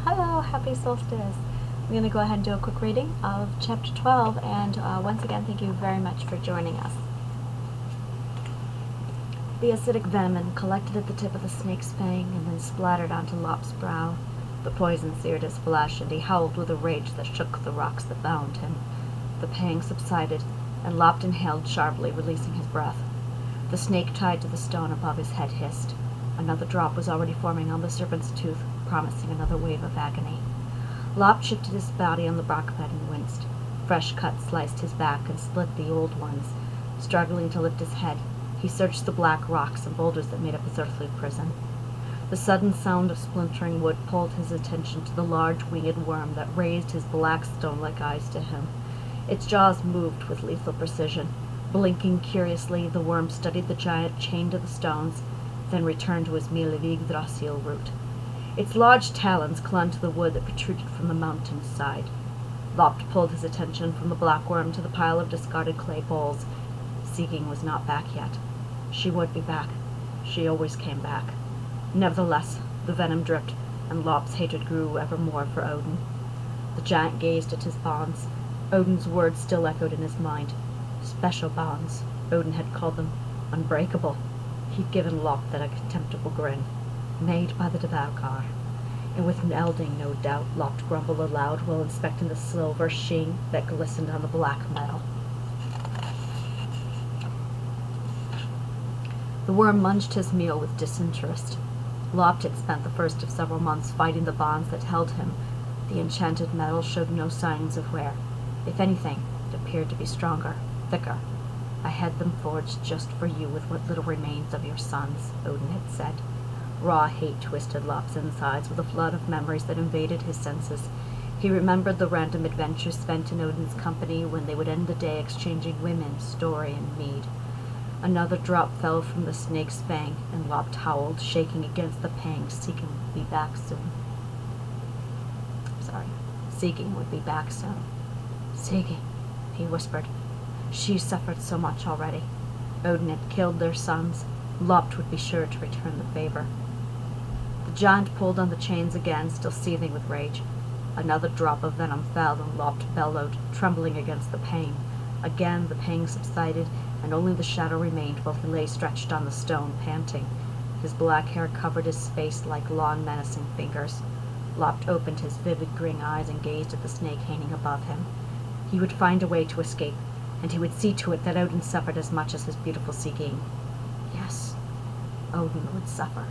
Hello, happy solstice. I'm going to go ahead and do a quick reading of chapter 12, and once again, thank you very much for joining us. The acidic venom collected at the tip of the snake's fang and then splattered onto Lop's brow. The poison seared his flesh, and he howled with a rage that shook the rocks that bound him. The pang subsided, and Lop inhaled sharply, releasing his breath. The snake tied to the stone above his head hissed. Another drop was already forming on the serpent's tooth, promising another wave of agony. Lop shifted his body on the rock bed and winced. Fresh cuts sliced his back and split the old ones. Struggling to lift his head, he searched the black rocks and boulders that made up his earthly prison. The sudden sound of splintering wood pulled his attention to the large winged worm that raised his black stone-like eyes to him. Its jaws moved with lethal precision. Blinking curiously, the worm studied the giant chained to the stones, then returned to his meal of Yggdrasil root. Its large talons clung to the wood that protruded from the mountain's side. Lopt pulled his attention from the black worm to the pile of discarded clay bowls. Seeking was not back yet. She would be back. She always came back. Nevertheless, the venom dripped, and Lop's hatred grew ever more for Odin. The giant gazed at his bonds. Odin's words still echoed in his mind. Special bonds. Odin had called them unbreakable. He'd given Lop that a contemptible grin. Made by the Devour. And with an elding, no doubt, Lop grumbled aloud while inspecting the silver sheen that glistened on the black metal. The worm munched his meal with disinterest. Lop had spent the first of several months fighting the bonds that held him. The enchanted metal showed no signs of wear. If anything, it appeared to be stronger, thicker. I had them forged just for you with what little remains of your sons, Odin had said. Raw hate twisted Lop's insides with a flood of memories that invaded his senses. He remembered the random adventures spent in Odin's company when they would end the day exchanging women, story, and mead. Another drop fell from the snake's fang, and Lop howled, shaking against the pang, Seeking would be back soon. Seeking would be back soon. Seeking, he whispered. She suffered so much already. Odin had killed their sons. Lop would be sure to return the favor. The giant pulled on the chains again, still seething with rage. Another drop of venom fell, and Lop bellowed, trembling against the pain. Again the pang subsided, and only the shadow remained while he lay stretched on the stone, panting. His black hair covered his face like long, menacing fingers. Lop opened his vivid green eyes and gazed at the snake hanging above him. He would find a way to escape, and he would see to it that Odin suffered as much as his beautiful Seeking. Yes, Odin would suffer.